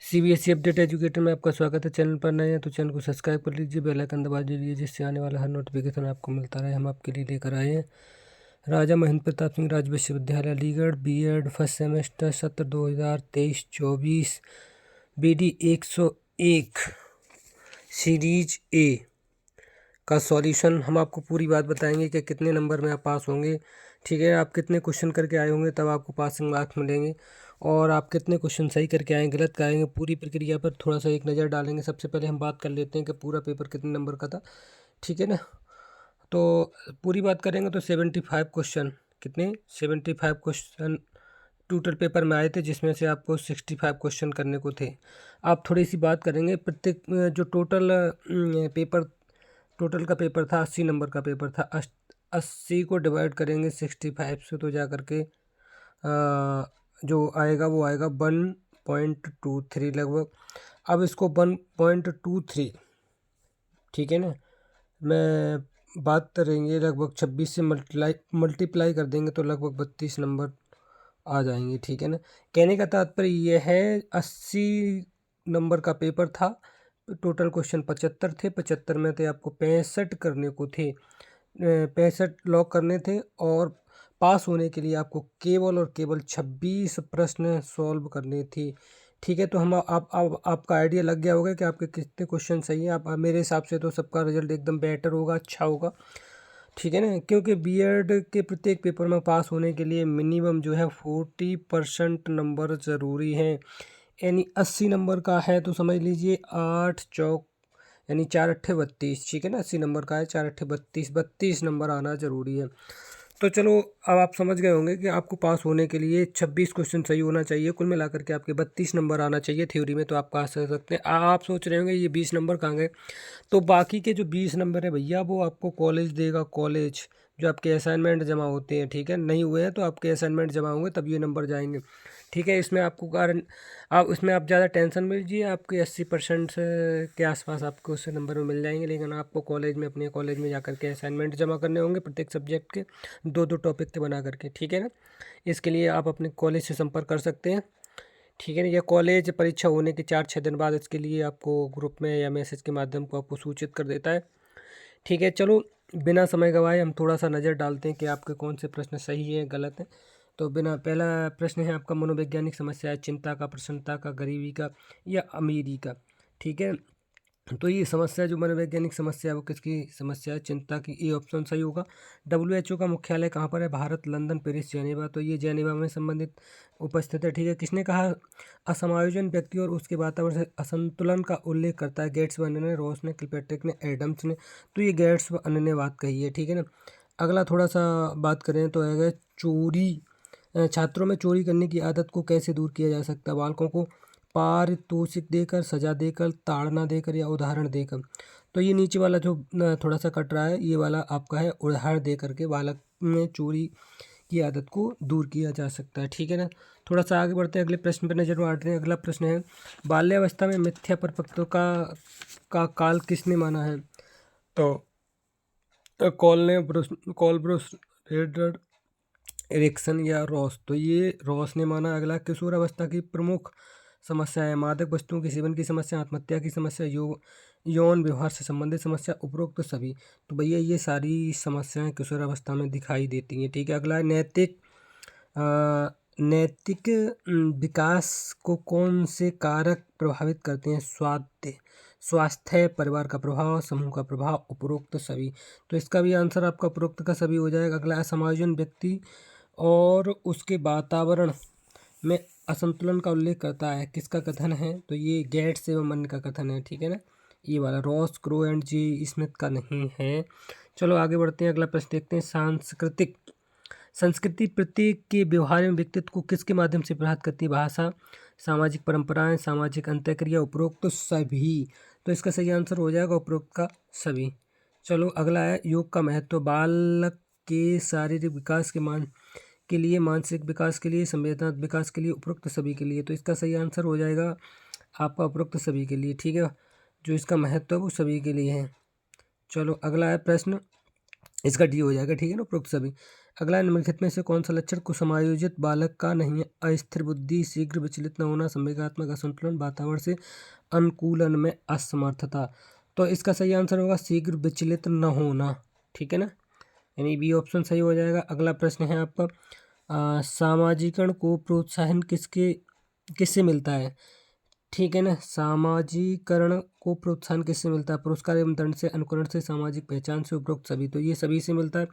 CBSE update educator में आपका स्वागत है। चैनल पर नए हैं तो चैनल को सब्सक्राइब कर लीजिए, बेल आइकन दबा दीजिए, जिससे आने वाला हर नोटिफिकेशन आपको मिलता रहे। हम आपके लिए लेकर आए हैं राजा महेंद्र प्रताप सिंह राज विश्वविद्यालय अलीगढ़ बीएड फर्स्ट सेमेस्टर सत्र 2023-24 BD 101 सीरीज ए का सॉल्यूशन। हम आपको पूरी बात बताएंगे कि कितने नंबर में आप पास होंगे, ठीक है। आप कितने क्वेश्चन करके आए होंगे तब आपको पासिंग मार्क्स मिलेंगे, और आप कितने क्वेश्चन सही करके आए गलत कराएंगे, पूरी प्रक्रिया पर थोड़ा सा एक नज़र डालेंगे। सबसे पहले हम बात कर लेते हैं कि पूरा पेपर कितने नंबर का था, ठीक है ना। तो पूरी बात करेंगे तो 75 क्वेश्चन, कितने 75 क्वेश्चन टोटल पेपर में आए थे, जिसमें से आपको 65 क्वेश्चन करने को थे। आप थोड़ी सी बात करेंगे प्रत्येक जो टोटल का पेपर था 80 नंबर का पेपर था। 80 को डिवाइड करेंगे 65 से तो जा करके जो आएगा वो आएगा 1.23 लगभग। अब इसको 1.23, ठीक है ना, मैं बात करेंगे लगभग 26 से मल्टीप्लाई कर देंगे तो लगभग 32 नंबर आ जाएंगे, ठीक है ना। कहने का तात्पर्य ये है 80 नंबर का पेपर था, टोटल क्वेश्चन 75 थे, 75 में थे आपको 65 करने को थे, 65 लॉक करने थे, और पास होने के लिए आपको केवल और केवल 26 प्रश्न सॉल्व करने थे, ठीक है। तो हम आप आपका आइडिया लग गया होगा कि आपके कितने क्वेश्चन सही हैं। आप मेरे हिसाब से तो सबका रिजल्ट एकदम बेटर होगा, अच्छा होगा, ठीक है ना। क्योंकि बीएड के प्रत्येक पेपर में पास होने के लिए मिनिमम जो है 40% नंबर ज़रूरी हैं। यानी 80 नंबर का है तो समझ लीजिए 8 चौक यानी 4 अट्ठे 32, ठीक है ना। 80 नंबर का है, 4 अट्ठे 32, 32 नंबर आना ज़रूरी है। तो चलो, अब आप समझ गए होंगे कि आपको पास होने के लिए 26 क्वेश्चन सही होना चाहिए, कुल मिलाकर के आपके 32 नंबर आना चाहिए थ्योरी में, तो आप पास कर सकते हैं। आप सोच रहे होंगे ये 20 नंबर कहाँ गए, तो बाकी के जो 20 नंबर है भैया वो आपको कॉलेज देगा। कॉलेज जो आपके असाइनमेंट जमा होते हैं, ठीक है, नहीं हुए हैं तो आपके असाइनमेंट जमा होंगे तब ये नंबर जाएंगे, ठीक है। इसमें आपको कारण आप उसमें आप ज़्यादा टेंशन में लीजिए, आपके 80% के आसपास आपको उससे नंबर में मिल जाएंगे। लेकिन आपको कॉलेज में अपने कॉलेज में जाकर के असाइनमेंट जमा करने होंगे प्रत्येक सब्जेक्ट के, दो दो टॉपिक के बना करके, ठीक है ना। इसके लिए आप अपने कॉलेज से संपर्क कर सकते हैं, ठीक है ना। यह कॉलेज परीक्षा होने के 4-6 दिन बाद इसके लिए आपको ग्रुप में या मैसेज के माध्यम को आपको सूचित कर देता है, ठीक है। चलो, बिना समय गवाए हम थोड़ा सा नज़र डालते हैं कि आपके कौन से प्रश्न सही हैं गलत हैं। तो पहला प्रश्न है आपका, मनोवैज्ञानिक समस्या है, चिंता का, प्रसन्नता का, गरीबी का या अमीरी का, ठीक है। तो ये समस्या जो मनोवैज्ञानिक समस्या है वो किसकी समस्या है, चिंता की। ए ऑप्शन सही होगा। WHO का मुख्यालय कहाँ पर है, भारत, लंदन, पेरिस, जेनेवा, तो ये जेनेवा में संबंधित उपस्थित है, ठीक है। किसने कहा असमायोजन व्यक्ति और उसके वातावरण से असंतुलन का उल्लेख करता है, गेट्स व अन्य ने, रॉस ने, किलपैट्रिक ने, एडम्स ने, तो ये गेट्स व अन्य ने बात कही है, ठीक है ना। अगला थोड़ा सा बात करें तो है चोरी। छात्रों में चोरी करने की आदत को कैसे दूर किया जा सकता है, बालकों को पारितोषिक देकर, सजा देकर, ताड़ना देकर या उदाहरण देकर। तो ये नीचे वाला जो थोड़ा सा कट रहा है, ये वाला आपका है उदाहरण दे करके बालक में चोरी की आदत को दूर किया जा सकता है, ठीक है ना। थोड़ा सा आगे बढ़ते हैं, अगले प्रश्न पर नजर मारते हैं। अगला प्रश्न है, बाल्यावस्था में मिथ्या परिपक्वता का काल किसने माना है, तो कॉलब्रुस, हेडर, एरिक्सन या रॉस, तो ये रॉस ने माना। अगला, किशोर अवस्था की प्रमुख समस्या है, मादक वस्तुओं के सेवन की समस्या, आत्महत्या की समस्या, यौन व्यवहार से संबंधित समस्या, उपरोक्त सभी। तो भैया ये सारी समस्याएं किशोर अवस्था में दिखाई देती हैं, ठीक है। अगला है नैतिक विकास को कौन से कारक प्रभावित करते हैं, स्वास्थ्य, परिवार का प्रभाव, समूह का प्रभाव, उपरोक्त सभी। तो इसका भी आंसर आपका उपरोक्त का सभी हो जाएगा। अगला है, समायोजन व्यक्ति और उसके वातावरण में असंतुलन का उल्लेख करता है, किसका कथन है, तो ये गेट्स एवं अन्य का कथन है, ठीक है ना। ये वाला Ross, Crowe and G Smith का नहीं है। चलो आगे बढ़ते हैं, अगला प्रश्न देखते हैं। संस्कृति प्रत्येक के व्यवहार में व्यक्तित्व को किसके माध्यम से प्रभावित करती है, भाषा, सामाजिक परंपराएं, सामाजिक अंतःक्रिया, उपरोक्त सभी। तो इसका सही आंसर हो जाएगा उपरोक्त का सभी। चलो अगला है, योग का महत्व, बालक के शारीरिक विकास के लिए, मानसिक विकास के लिए, संवेदनात्मक विकास के लिए, उपरोक्त सभी के लिए। तो इसका सही आंसर हो जाएगा आपका उपरोक्त सभी के लिए, ठीक है। जो इसका महत्व है वो सभी के लिए है। चलो अगला है प्रश्न, इसका डी हो जाएगा, ठीक है ना, उपरोक्त सभी। अगला, निम्नलिखित में से कौन सा लक्षण कुसमायोजित बालक का नहीं है? अस्थिर बुद्धि, शीघ्र विचलित न होना, संवेगात्मक असंतुलन, वातावरण से अनुकूलन में असमर्थता। तो इसका सही आंसर होगा शीघ्र विचलित न होना, ठीक है ना, यानी बी ऑप्शन सही हो जाएगा। अगला प्रश्न है आपका, सामाजिकरण को प्रोत्साहन किससे मिलता है? ठीक है ना, सामाजिकरण को प्रोत्साहन किससे मिलता है? पुरस्कार एवं दंड से, अनुकरण से, सामाजिक पहचान से, उपरोक्त सभी। तो ये सभी से मिलता है।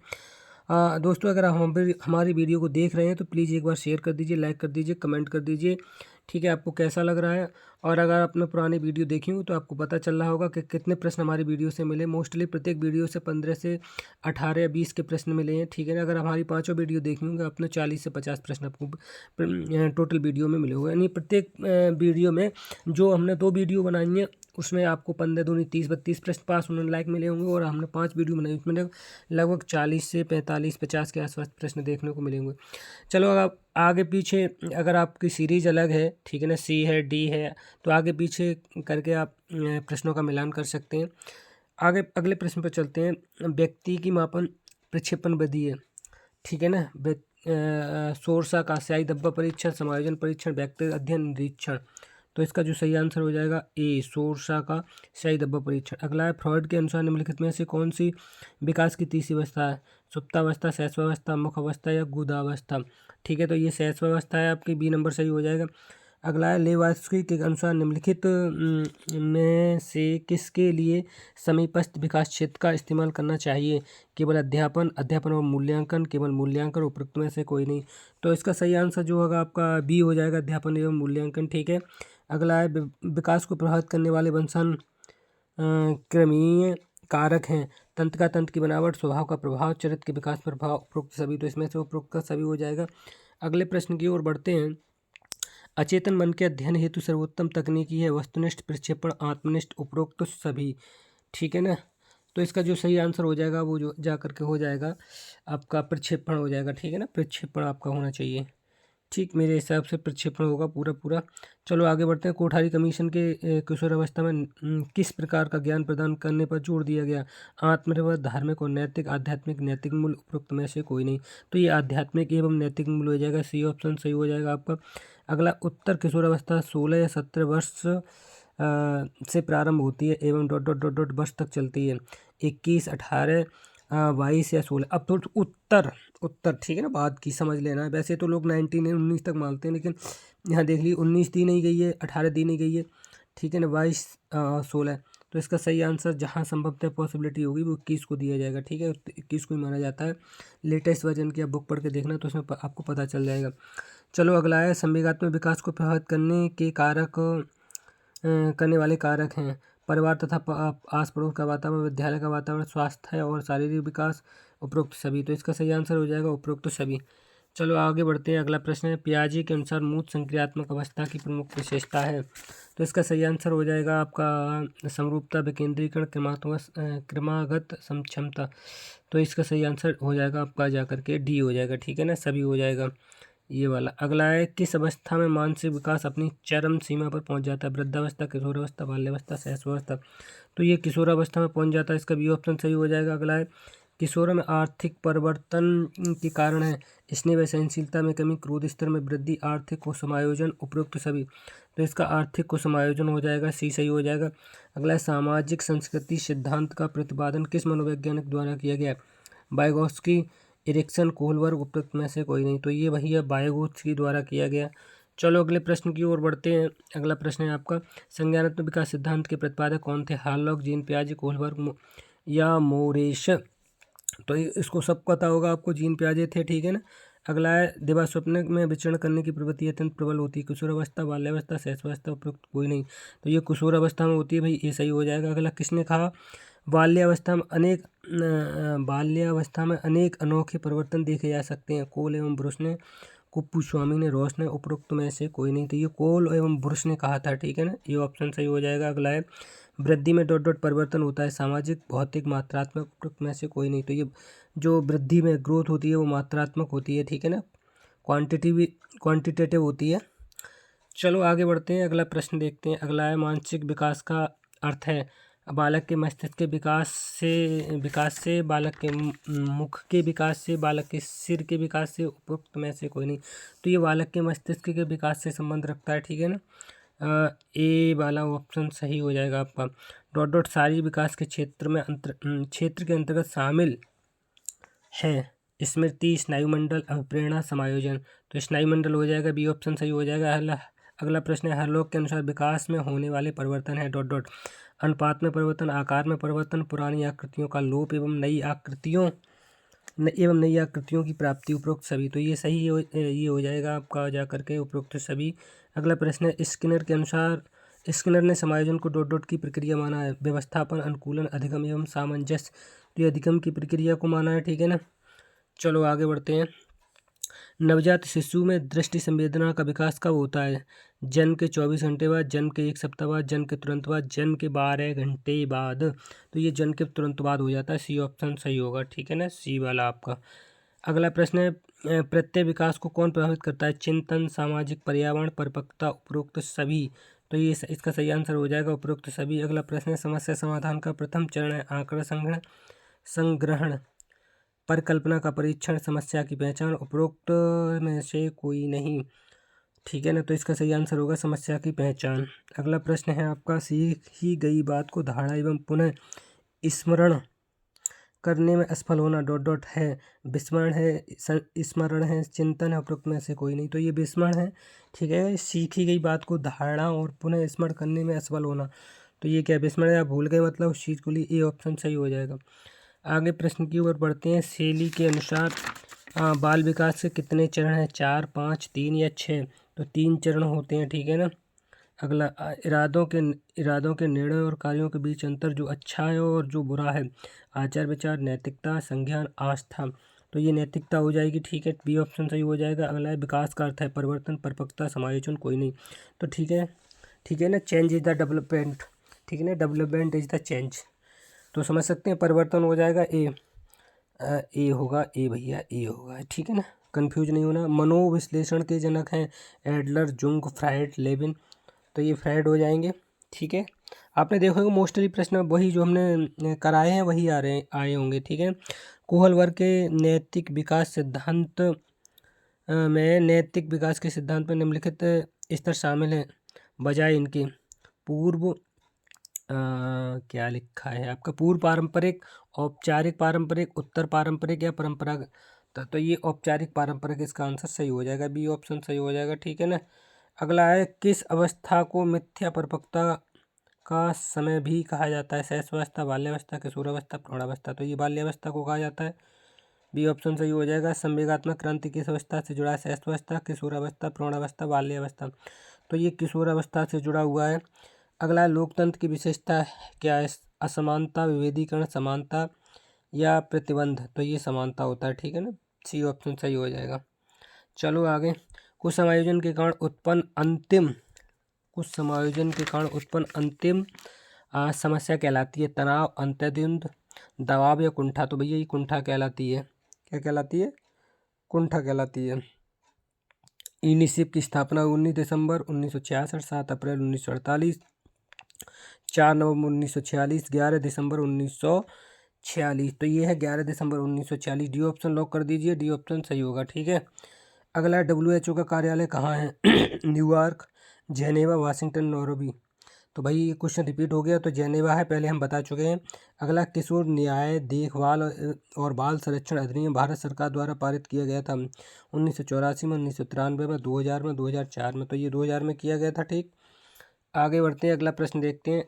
दोस्तों, अगर आप हमारी वीडियो को देख रहे हैं तो प्लीज़ एक बार शेयर कर दीजिए, लाइक कर दीजिए, कमेंट कर दीजिए, ठीक है, आपको कैसा लग रहा है। और अगर आपने पुरानी वीडियो देखी हो तो आपको पता चल रहा होगा कि कितने प्रश्न हमारी वीडियो से मिले। मोस्टली प्रत्येक वीडियो से 15 से 18 या 20 के प्रश्न मिले हैं, ठीक है ना। अगर हमारी पाँचों वीडियो देखी होंगे आपने 40 से 50 प्रश्न आपको टोटल वीडियो में मिले हुए, यानी प्रत्येक वीडियो में जो हमने 2 वीडियो बनाई हैं उसमें आपको 15 दूनी 30 32 प्रश्न पास होने लायक मिले होंगे, और हमने 5 वीडियो बनाई उसमें लगभग 40 से 45 50 के आसपास प्रश्न देखने को मिले होंगे। चलो, अगर आगे पीछे अगर आपकी सीरीज अलग है, ठीक है ना, सी है, डी है, तो आगे पीछे करके आप प्रश्नों का मिलान कर सकते हैं। आगे अगले प्रश्न पर चलते हैं। व्यक्ति की मापन प्रक्षेपण विधि है, ठीक है ना। सोरसा का स्याही धब्बा परीक्षण, समायोजन परीक्षण, व्यक्तिगत अध्ययन, निरीक्षण। तो इसका जो सही आंसर हो जाएगा ए, सोरसा का स्याही धब्बा परीक्षण। अगला है, फ्रॉइड के अनुसार निम्नलिखित में से कौन सी विकास की तीसरी अवस्था है? सुप्तावस्था, शैशवावस्था, मुखावस्था या गुदावस्था। ठीक है, तो ये शैशवावस्था है आपकी, बी नंबर सही हो जाएगा। अगला है, लेवास्की के अनुसार निम्नलिखित में से किसके लिए समीपस्थ विकास क्षेत्र का इस्तेमाल करना चाहिए? केवल अध्यापन, अध्यापन और मूल्यांकन, केवल मूल्यांकन, उपरोक्त में से कोई नहीं। तो इसका सही आंसर जो होगा आपका बी हो जाएगा, अध्यापन एवं मूल्यांकन, ठीक है। अगला है, विकास को प्रभावित करने वाले वंशान क्रमीय कारक हैं। तंत्रिका तंत्र की बनावट, स्वभाव का प्रभाव, चरित्र के विकास पर प्रभाव, उपरोक्त सभी। तो इसमें से उपरोक्त का सभी हो जाएगा। अगले प्रश्न की ओर बढ़ते हैं। अचेतन मन के अध्ययन हेतु सर्वोत्तम तकनीकी है वस्तुनिष्ठ प्रक्षेपण, आत्मनिष्ठ, उपरोक्त सभी, ठीक है ना। तो इसका जो सही आंसर हो जाएगा वो जो जा करके हो जाएगा आपका प्रक्षेपण हो जाएगा, ठीक है ना, प्रक्षेपण आपका होना चाहिए, ठीक, मेरे हिसाब से प्रक्षेपण होगा पूरा पूरा। चलो आगे बढ़ते हैं। कोठारी कमीशन के किशोरावस्था में किस प्रकार का ज्ञान प्रदान करने पर जोर दिया गया? आत्मनिर्भर, धार्मिक और नैतिक, आध्यात्मिक, नैतिक मूल्य, उपरोक्त में से कोई नहीं। तो ये आध्यात्मिक एवं नैतिक मूल्य हो जाएगा, सी ऑप्शन सही हो जाएगा आपका। अगला, उत्तर किशोरावस्था 16 या 17 वर्ष से प्रारंभ होती है एवं डॉट डॉट डॉट डॉट वर्ष तक चलती है। 21, 18, 22 या 16। अब तो उत्तर ठीक है ना, बात की समझ लेना। वैसे तो लोग 19 19 तक मानते हैं, लेकिन यहाँ देख लीजिए 19 दी नहीं गई है, 18 दी नहीं गई है, ठीक है ना, 22 16। तो इसका सही आंसर जहाँ संभवतः पॉसिबिलिटी होगी वो 21 को दिया जाएगा, ठीक है, 21 को ही माना जाता है। लेटेस्ट वर्जन की आप बुक पढ़ के देखना तो उसमें आपको पता चल जाएगा। चलो अगला है, संवेगात्मक विकास को प्रभावित करने वाले कारक हैं। परिवार तथा आस पड़ोस का वातावरण, विद्यालय का वातावरण, स्वास्थ्य और शारीरिक विकास, उपरोक्त सभी। तो इसका सही आंसर हो जाएगा उपरोक्त सभी। चलो आगे बढ़ते हैं। अगला प्रश्न है, पियाजे के अनुसार मूर्त संक्रियात्मक अवस्था की प्रमुख विशेषता है? तो इसका सही आंसर हो जाएगा आपका समरूपता, विकेंद्रीकरण, क्रमागत क्षमता। तो इसका सही आंसर हो जाएगा आपका जा करके डी हो जाएगा, ठीक है ना, सभी हो जाएगा ये वाला। अगला है, किस अवस्था में मानसिक विकास अपनी चरम सीमा पर पहुंच जाता है? वृद्धावस्था, किशोरावस्था, बाल्यावस्था, शैशवावस्था। तो ये किशोरावस्था में पहुंच जाता है, इसका बी ऑप्शन सही हो जाएगा। अगला है, किशोर में आर्थिक परिवर्तन के कारण है। स्नेह व सहनशीलता में कमी, क्रोध स्तर में वृद्धि, आर्थिक को समायोजन, उपरोक्त सभी। तो इसका आर्थिक को समायोजन हो जाएगा, सी सही हो जाएगा। अगला है, सामाजिक संस्कृति सिद्धांत का प्रतिपादन किस मनोवैज्ञानिक द्वारा किया गया? वाइगोत्स्की, एरिक्सन, कोहलबर्ग, उपरोक्त में से कोई नहीं। तो ये वही है, वाइगोत्स्की द्वारा किया गया। चलो अगले प्रश्न की ओर बढ़ते हैं। अगला प्रश्न है आपका, संज्ञानात्मक विकास सिद्धांत के प्रतिपादक कौन थे? हार्लॉक, जीन पियाजे, कोहलबर्ग या मोरेश। तो इसको सब पता होगा आपको, जीन पियाजे थे, ठीक है ना। अगला है, दिवा स्वप्न में विचरण करने की प्रवृत्ति अत्यंत प्रबल होती है। किशोरावस्था, बाल्यावस्था, शैशवावस्था, उपरोक्त कोई नहीं। तो ये किशोरावस्था में होती है भाई, ये सही हो जाएगा। अगला, किसने कहा बाल्यावस्था में अनेक अनोखे परिवर्तन देखे जा सकते हैं? कोल एवं ब्रुश ने, कुप्पुस्वामी ने, रॉस ने, उपरोक्त में से कोई नहीं। तो ये कोल एवं ब्रुश ने कहा था, ठीक है ना, ये ऑप्शन सही हो जाएगा। अगला है, वृद्धि में डॉट डॉट परिवर्तन होता है, सामाजिक, भौतिक, मात्रात्मक, उपरोक्त में से कोई नहीं। तो ये जो वृद्धि में ग्रोथ होती है वो मात्रात्मक होती है, ठीक है ना, क्वांटिटेटिव होती है। चलो आगे बढ़ते हैं, अगला प्रश्न देखते हैं। अगला है, मानसिक विकास का अर्थ है बालक के मस्तिष्क के विकास से बालक के मुख के विकास से, बालक के सिर के विकास से, उपरोक्त में से कोई नहीं। तो ये बालक के मस्तिष्क के विकास से संबंध रखता है, ठीक है ना। ए वाला ऑप्शन सही हो जाएगा आपका। डॉट डॉट शारीरिक विकास के क्षेत्र के अंतर्गत शामिल है स्मृति, स्नायुमंडल, अभिप्रेरणा, समायोजन। तो स्नायुमंडल हो जाएगा, बी ऑप्शन सही हो जाएगा। अगला प्रश्न है, हरलोक के अनुसार विकास में होने वाले परिवर्तन है डॉट डॉट अनुपात में परिवर्तन, आकार में परिवर्तन, पुरानी आकृतियों का लोप एवं नई आकृतियों की प्राप्ति, उपरोक्त सभी। तो ये सही ये हो जाएगा आपका जा करके उपरोक्त सभी। अगला प्रश्न है, स्किनर ने समायोजन को डॉट डॉट की प्रक्रिया माना है। व्यवस्थापन, अनुकूलन, अधिगम एवं सामंजस्य। तो ये अधिगम की प्रक्रिया को माना है, ठीक है ना। चलो आगे बढ़ते हैं। नवजात शिशु में दृष्टि संवेदना का विकास कब होता है? जन्म के 24 घंटे बाद, जन्म के 1 सप्ताह बाद, जन्म के तुरंत बाद, जन्म के 12 घंटे बाद। तो ये जन्म के तुरंत बाद हो जाता है, सी ऑप्शन सही होगा, ठीक है ना, सी वाला आपका। अगला प्रश्न है, प्रत्यय विकास को कौन प्रभावित करता है? चिंतन, सामाजिक, पर्यावरण, परिपक्वता, उपरोक्त सभी। तो ये इसका सही आंसर हो जाएगा उपरोक्त सभी। अगला प्रश्न है, समस्या समाधान का प्रथम चरण है आंकड़ा संग्रहण, परिकल्पना का परीक्षण, समस्या की पहचान, उपरोक्त में से कोई नहीं, ठीक है ना। तो इसका सही आंसर होगा समस्या की पहचान। अगला प्रश्न है आपका, सीखी गई बात को धारणा एवं पुनः स्मरण करने में असफल होना डॉट डॉट है। विस्मरण है, स्मरण है, चिंतन है, उपरोक्त में से कोई नहीं। तो ये विस्मरण है, ठीक है। सीखी गई बात को धारणा और पुनः स्मरण करने में असफल होना, तो ये क्या विस्मरण या भूल गए मतलब उस चीज़ को लिए, ए ऑप्शन सही हो जाएगा। आगे प्रश्न की ओर बढ़ते हैं। शैली के अनुसार बाल विकास के कितने चरण हैं? 4, 5, 3 या 6? तो 3 चरण होते हैं, ठीक है ना। अगला, इरादों के निर्णय और कार्यों के बीच अंतर, जो अच्छा है और जो बुरा है, आचार विचार, नैतिकता, संज्ञान, आस्था। तो ये नैतिकता हो जाएगी, ठीक है, बी ऑप्शन सही हो जाएगा। अगला है, विकास का अर्थ है परिवर्तन, परिपक्वता, समायोजन, कोई नहीं। तो ठीक है ना, चेंज इज द डेवलपमेंट, ठीक है ना, डेवलपमेंट इज द चेंज। तो समझ सकते हैं, परिवर्तन हो जाएगा ए होगा, ए भैया ए होगा, ठीक है ना, कंफ्यूज नहीं होना। मनोविश्लेषण के जनक हैं एडलर, जुंग, फ्राइड, लेविन। तो ये फ्राइड हो जाएंगे, ठीक है। आपने देखा होगा मोस्टली प्रश्न वही जो हमने कराए हैं वही आए होंगे, ठीक है। कोहल वर्ग के नैतिक विकास सिद्धांत में नैतिक विकास के सिद्धांत में निम्नलिखित स्तर शामिल हैं बजाय इनके। पूर्व क्या लिखा है आपका? पूर्व पारंपरिक, औपचारिक पारंपरिक, उत्तर पारंपरिक या परंपरागत। तो ये औपचारिक पारंपरिक इसका आंसर सही हो जाएगा, बी ऑप्शन सही हो जाएगा, ठीक है ना। अगला है, किस अवस्था को मिथ्या परिपक्वता का समय भी कहा जाता है? शैशवावस्था, बाल्यावस्था, किशोरावस्था, प्रौढ़ावस्था। तो ये बाल्यावस्था को कहा जाता है, बी ऑप्शन सही हो जाएगा। संवेगात्मक क्रांति किस अवस्था से जुड़ा है? शैशवावस्था, किशोरावस्था, प्रौढ़ावस्था, बाल्यावस्था। तो ये किशोरावस्था से जुड़ा हुआ है। अगला, लोकतंत्र की विशेषता क्या है? असमानता, विभेदीकरण, समानता या प्रतिबंध। तो ये समानता होता है, ठीक है ना, सी ऑप्शन सही हो जाएगा। चलो आगे। कुछ समायोजन के कारण उत्पन्न अंतिम समस्या कहलाती है? तनाव, अंतर्द्वंद, दबाव या कुंठा। तो भैया ये कुंठा कहलाती है। क्या कहलाती है? कुंठा कहलाती है। यूनिसेफ की स्थापना 19 दिसंबर 1966, 7 अप्रैल 1948, 4 नवंबर 1946, 11 दिसंबर 1946। तो ये है 11 दिसंबर 1946। डी ऑप्शन लॉक कर दीजिए, डी ऑप्शन सही होगा, ठीक है। अगला, WHO का कार्यालय कहाँ है? New York, Geneva, Washington, Nairobi. तो भाई ये क्वेश्चन रिपीट हो गया, तो जेनेवा है, पहले हम बता चुके हैं। अगला, किशोर न्याय देखभाल और बाल संरक्षण अधिनियम भारत सरकार द्वारा पारित किया गया था 1984 में, 1993 में, 2000 में, 2004 में। तो ये 2000 में किया गया था, ठीक। आगे बढ़ते हैं, अगला प्रश्न देखते हैं।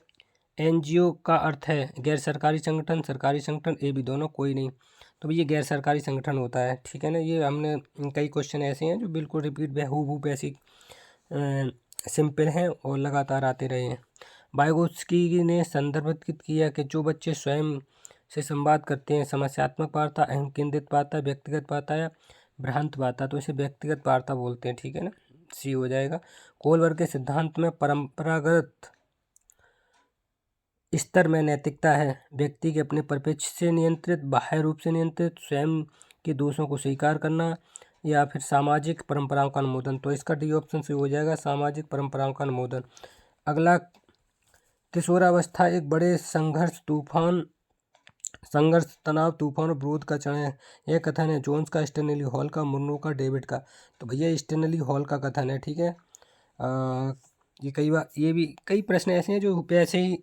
NGO का अर्थ है गैर सरकारी संगठन, सरकारी संगठन, ए बी दोनों, कोई नहीं। तो ये गैर सरकारी संगठन होता है, ठीक है ना। ये हमने कई क्वेश्चन ऐसे हैं जो बिल्कुल रिपीट बेहूबहू ऐसी सिंपल हैं और लगातार आते रहे हैं। वाइगोत्स्की ने संदर्भित किया कि जो बच्चे स्वयं से संवाद करते हैं, समस्यात्मक वार्ता, अहम केंद्रित वार्ता, व्यक्तिगत वार्ता या भ्रांत वार्ता, तो इसे व्यक्तिगत वार्ता बोलते हैं, ठीक है ना, सी हो जाएगा। कोहलबर्ग के सिद्धांत में परंपरागत स्तर में नैतिकता है व्यक्ति के अपने परिप्रेक्ष्य से नियंत्रित, बाह्य रूप से नियंत्रित, स्वयं के दोषों को स्वीकार करना या फिर सामाजिक परंपराओं का अनुमोदन। तो इसका डी ऑप्शन से हो जाएगा, सामाजिक परंपराओं का अनुमोदन। अगला, किशोरावस्था एक बड़े संघर्ष, तनाव, तूफान और विरोध का चरण है। यह कथन है जोन्स का, स्टेनली हॉल का, मुनरो का, डेविड का। तो भैया स्टेनली हॉल का कथन है। ठीक है, ये कई बार ये भी कई प्रश्न ऐसे हैं जो पैसे ही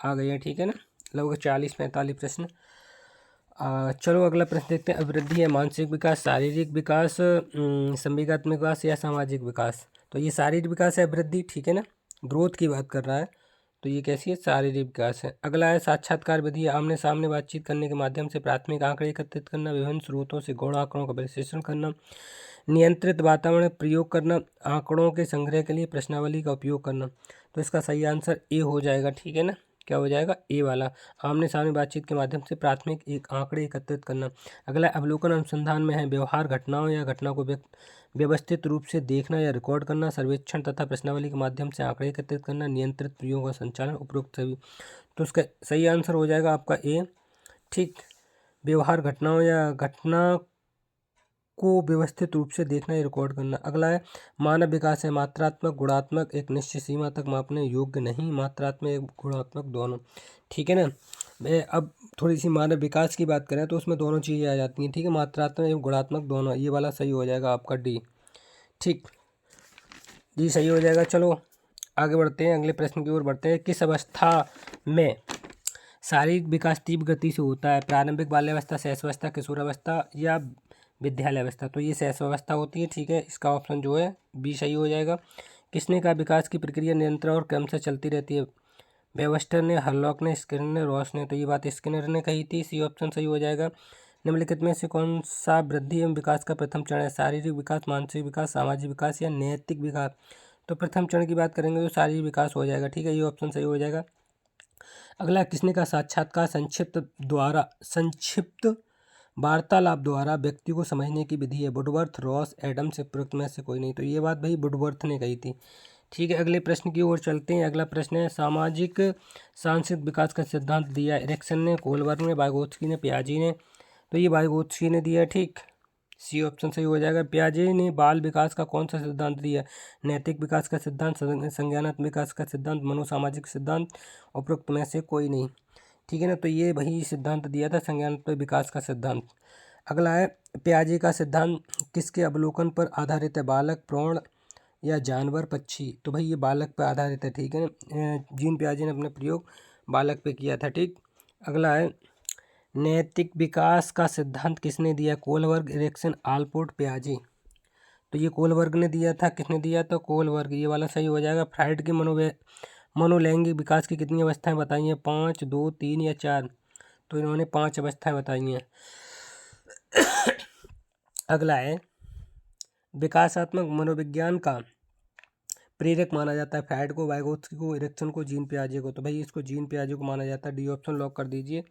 आ गए हैं। ठीक है ना, लगभग 40-45 प्रश्न। चलो अगला प्रश्न देखते हैं। अभिवृद्धि है मानसिक विकास, शारीरिक विकास, संवेगात्मक विकास या सामाजिक विकास। तो ये शारीरिक विकास है अभिवृद्धि। ठीक है ना, ग्रोथ की बात कर रहा है, तो ये कैसी है, शारीरिक विकास है। अगला है साक्षात्कार विधि है आमने सामने बातचीत करने के माध्यम से प्राथमिक आंकड़े एकत्रित करना, विभिन्न स्रोतों से गौण आंकड़ों का विश्लेषण करना, नियंत्रित वातावरण में प्रयोग करना, आंकड़ों के संग्रह के लिए प्रश्नावली का उपयोग करना। तो इसका सही आंसर ए हो जाएगा। ठीक है ना, क्या हो जाएगा, ए वाला, आमने सामने बातचीत के माध्यम से प्राथमिक एक आंकड़े एकत्रित करना। अगला अवलोकन अनुसंधान में है व्यवहार, घटनाओं या घटना को व्यवस्थित रूप से देखना या रिकॉर्ड करना, सर्वेक्षण तथा प्रश्नावली के माध्यम से आंकड़े एकत्रित करना, नियंत्रित प्रयोग और संचालन, उपरोक्त सभी। तो इसका सही आंसर हो जाएगा आपका ए। ठीक, व्यवहार, घटनाओं या घटना को व्यवस्थित रूप से देखना या रिकॉर्ड करना। अगला है मानव विकास है मात्रात्मक, गुणात्मक, एक निश्चित सीमा तक मापने योग्य नहीं, मात्रात्मक एक गुणात्मक दोनों। ठीक है ना, मैं अब थोड़ी सी मानव विकास की बात करें तो उसमें दोनों चीज़ें आ जाती हैं। ठीक है, मात्रात्मक एवं गुणात्मक दोनों, ये वाला सही हो जाएगा आपका डी। ठीक, डी सही हो जाएगा। चलो आगे बढ़ते हैं, अगले प्रश्न की ओर बढ़ते हैं। किस अवस्था में शारीरिक विकास तीव्र गति से होता है, प्रारंभिक बाल्यावस्था, शैशवावस्था, किशोरावस्था या विद्यालय अवस्था। तो ये शैशवावस्था होती है। ठीक है, इसका ऑप्शन जो है बी सही हो जाएगा। किसने कहा विकास की प्रक्रिया निरंतर और क्रम से चलती रहती है, वेबस्टर ने, हरलॉक ने, स्किनर ने, रॉस ने। तो ये बात स्किनर ने कही थी, सी ऑप्शन सही हो जाएगा। निम्नलिखित में से कौन सा वृद्धि एवं विकास का प्रथम चरण है, शारीरिक विकास, मानसिक विकास, सामाजिक विकास या नैतिक विकास। तो प्रथम चरण की बात करेंगे तो शारीरिक विकास हो जाएगा। ठीक है, ये ऑप्शन सही हो जाएगा। अगला किसने का साक्षात्कार संक्षिप्त वार्तालाप द्वारा व्यक्ति को समझने की विधि है, वुडवर्थ, रॉस, एडम्स, उपरोक्त में से कोई नहीं। तो ये बात भाई वुडवर्थ ने कही थी। ठीक है, अगले प्रश्न की ओर चलते हैं। अगला प्रश्न है सामाजिक सांस्कृतिक विकास का सिद्धांत दिया एरिक्सन ने, कोलबर्ग ने, वाइगोत्स्की ने, पियाजे ने। तो ये वाइगोत्स्की ने दिया। ठीक, सी ऑप्शन सही हो जाएगा। पियाजे ने बाल विकास का कौन सा सिद्धांत दिया, नैतिक विकास का सिद्धांत, संज्ञानात्मक विकास का सिद्धांत, मनोसामाजिक सिद्धांत, उपरोक्त में से कोई नहीं। ठीक है ना, तो ये वही सिद्धांत दिया था, संज्ञानात्मक विकास का सिद्धांत। अगला है पियाजे का सिद्धांत किसके अवलोकन पर आधारित है, बालक, प्रौढ़ या जानवर, पक्षी। तो भाई ये बालक पर आधारित है। ठीक है ना, जीन पियाजे ने अपने प्रयोग बालक पे किया था। ठीक, अगला है नैतिक विकास का सिद्धांत किसने दिया, कोलबर्ग, एरिक्सन, आलपोर्ट, पियाजे। तो ये कोलबर्ग ने दिया था। किसने दिया, तो कोलबर्ग, ये वाला सही हो जाएगा। फ्राइड के मनोलैंगिक विकास की कितनी अवस्थाएं बताई हैं, 5, 2, 3 या 4। तो इन्होंने 5 अवस्थाएं बताई हैं। अगला है विकासात्मक मनोविज्ञान का प्रेरक माना जाता है, फ्राइड को, वाइगोत्स्की को, एरिक्सन को, जीन पियाजे को। तो भाई इसको जीन पियाजे को माना जाता है, डी ऑप्शन लॉक कर दीजिए।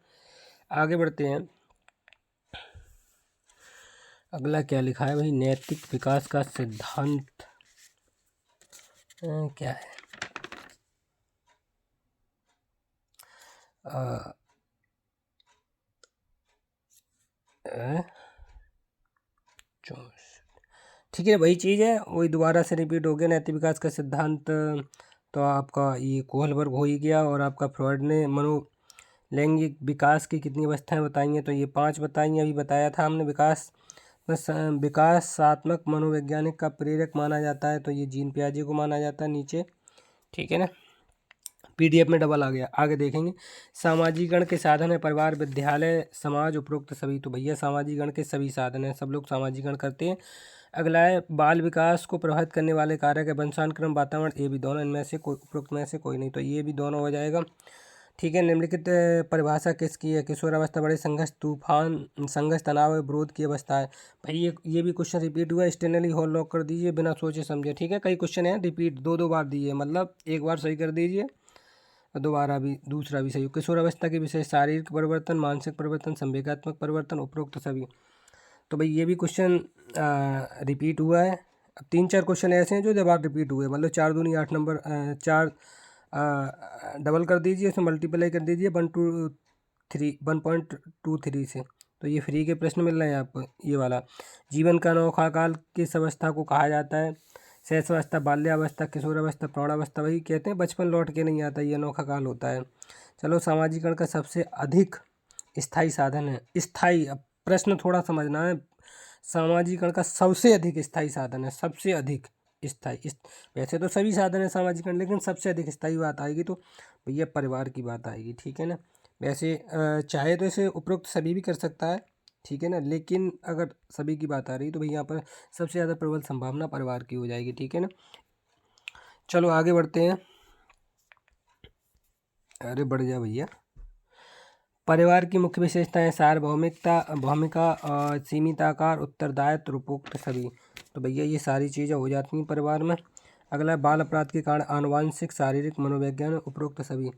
आगे बढ़ते हैं। अगला क्या लिखा है भाई, नैतिक विकास का सिद्धांत क्या है, ठीक है, वही चीज़ है, वही दोबारा से रिपीट हो गया। नैतिक विकास का सिद्धांत तो आपका ये कोहलबर्ग हो ही गया, और आपका फ्रॉइड ने मनोलैंगिक विकास की कितनी अवस्थाएं बताई हैं, तो ये 5 बताई हैं। अभी बताया था हमने विकासात्मक मनोवैज्ञानिक का प्रेरक माना जाता है, तो ये जीन पियाजे को माना जाता है नीचे। ठीक है ना, पीडीएफ में डबल आ गया। आगे देखेंगे सामाजिकरण के साधन है, परिवार, विद्यालय, समाज, उपरोक्त सभी। तो भैया सामाजिकरण के सभी साधन हैं, सब लोग सामाजिकरण करते हैं। अगला है बाल विकास को प्रभावित करने वाले कारक है, वंशानुक्रम, वातावरण, ये भी दोनों, इनमें से कोई, उपरोक्त में से कोई नहीं। तो ये भी दोनों हो जाएगा। ठीक है, निम्नलिखित परिभाषा किसकी है, किशोरावस्था बड़े संघर्ष, तूफान, संघर्ष, तनाव, विरोध की अवस्था है। भाई ये भी क्वेश्चन रिपीट हुआ, स्टेनली हॉल लॉक कर दीजिए बिना सोचे समझे। ठीक है, कई क्वेश्चन हैं रिपीट, 2 बार दिए, मतलब एक बार सही कर दीजिए, दोबारा भी, दूसरा भी सही। किशोरावस्था के विषय शारीरिक परिवर्तन, मानसिक परिवर्तन, संवेगात्मक परिवर्तन, उपरोक्त सभी। तो भाई ये भी क्वेश्चन रिपीट हुआ है। अब 3-4 क्वेश्चन ऐसे हैं जो 2 बार रिपीट हुए, मतलब 4 दूनी 8 नंबर, 4 डबल कर दीजिए, उसमें मल्टीप्लाई कर दीजिए 1.23 से। तो ये फ्री के प्रश्न मिल रहे हैं आपको। ये वाला जीवन का अनोखा काल किस अवस्था को कहा जाता है, शैशवावस्था, बाल्यावस्था, किशोरावस्था, प्रौढ़ावस्था, वही कहते हैं बचपन लौट के नहीं आता, ये अनोखा काल होता है। चलो, सामाजिकरण का सबसे अधिक स्थायी साधन है, स्थायी, अब प्रश्न थोड़ा समझना है, सामाजिकरण का सबसे अधिक स्थायी साधन है, सबसे अधिक स्थायी वैसे तो सभी साधन है सामाजिकरण, लेकिन सबसे अधिक स्थायी बात आएगी तो भैया परिवार की बात आएगी, ठीक है ना। वैसे चाहे तो इसे उपरोक्त सभी भी कर सकता है, ठीक है ना, लेकिन अगर सभी की बात आ रही तो भैया यहाँ पर सबसे ज़्यादा प्रबल संभावना परिवार की हो जाएगी, ठीक है ना। चलो आगे बढ़ते हैं। अरे बढ़ जा भैया। परिवार की मुख्य विशेषताएं: सार्वभौमिकता, भूमिका, सीमित आकार, उत्तरदायित्व, उपरोक्त सभी। तो भैया ये सारी चीज़ें हो जाती हैं परिवार में। अगला है बाल अपराध के कारण: आनुवांशिक, शारीरिक, मनोवैज्ञान, उपरोक्त सभी।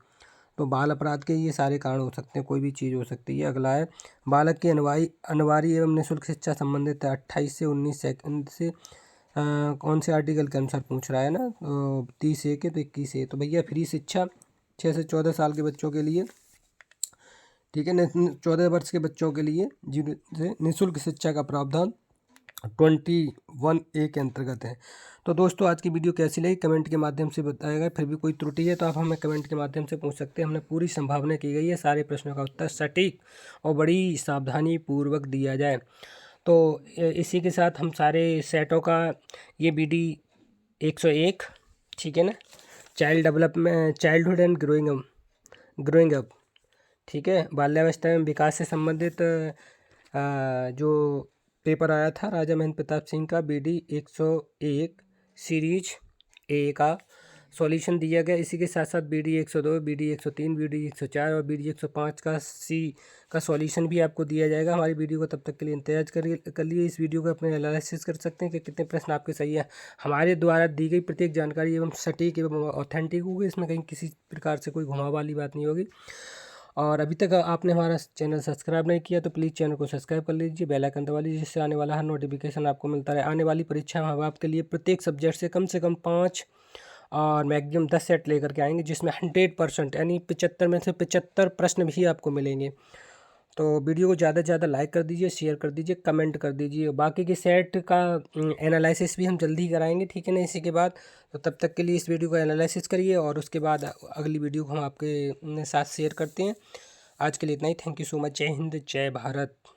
तो बाल अपराध के ये सारे कारण हो सकते हैं, कोई भी चीज़ हो सकती है। अगला है बालक की अनिवार्य एवं निःशुल्क शिक्षा संबंधित है 28 से 19 सेकंड से कौन से आर्टिकल के अनुसार पूछ रहा है ना, 30 के तो 21 है। तो भैया फ्री शिक्षा 6 से 14 साल के बच्चों के लिए, ठीक है, 14 वर्ष के बच्चों के लिए जिनसे निःशुल्क शिक्षा का प्रावधान 21A के अंतर्गत है। तो दोस्तों आज की वीडियो कैसी लगी कमेंट के माध्यम से बताएगा। फिर भी कोई त्रुटि है तो आप हमें कमेंट के माध्यम से पूछ सकते हैं। हमने पूरी संभावना की गई है सारे प्रश्नों का उत्तर सटीक और बड़ी सावधानी पूर्वक दिया जाए। तो इसी के साथ हम सारे सेटों का ये BD 101, ठीक है ना, child development, childhood and growing up, ठीक है, बाल्यावस्था में विकास से संबंधित जो पेपर आया था राजा महेंद्र प्रताप सिंह का BD 101 सीरीज A का सॉल्यूशन दिया गया। इसी के साथ साथ BD 102, BD 103, BD 104 और BD 105 का C का सॉल्यूशन भी आपको दिया जाएगा। हमारी वीडियो को तब तक के लिए इंतजार कर लिए। इस वीडियो को अपने एनालिसिस कर सकते हैं कि कितने प्रश्न आपके सही है। हमारे द्वारा दी गई प्रत्येक जानकारी एवं सटीक एवं ऑथेंटिक होगी, इसमें कहीं किसी प्रकार से कोई घुमाव वाली बात नहीं होगी। और अभी तक आपने हमारा चैनल सब्सक्राइब नहीं किया तो प्लीज़ चैनल को सब्सक्राइब कर लीजिए, बेल आइकन दबा लीजिए, जिससे आने वाला हर नोटिफिकेशन आपको मिलता रहे। आने वाली परीक्षा में हम आपके लिए प्रत्येक सब्जेक्ट से कम 5 और मैक्सिमम 10 सेट लेकर के आएंगे, जिसमें 100% यानी 75 में से 75 प्रश्न भी आपको मिलेंगे। तो वीडियो को ज़्यादा से ज़्यादा लाइक कर दीजिए, शेयर कर दीजिए, कमेंट कर दीजिए। बाकी के सेट का एनालिसिस भी हम जल्दी ही कराएंगे, ठीक है ना, इसी के बाद। तो तब तक के लिए इस वीडियो को एनालिसिस करिए और उसके बाद अगली वीडियो को हम आपके साथ शेयर करते हैं। आज के लिए इतना ही। Thank you so much. जय हिंद, जय भारत।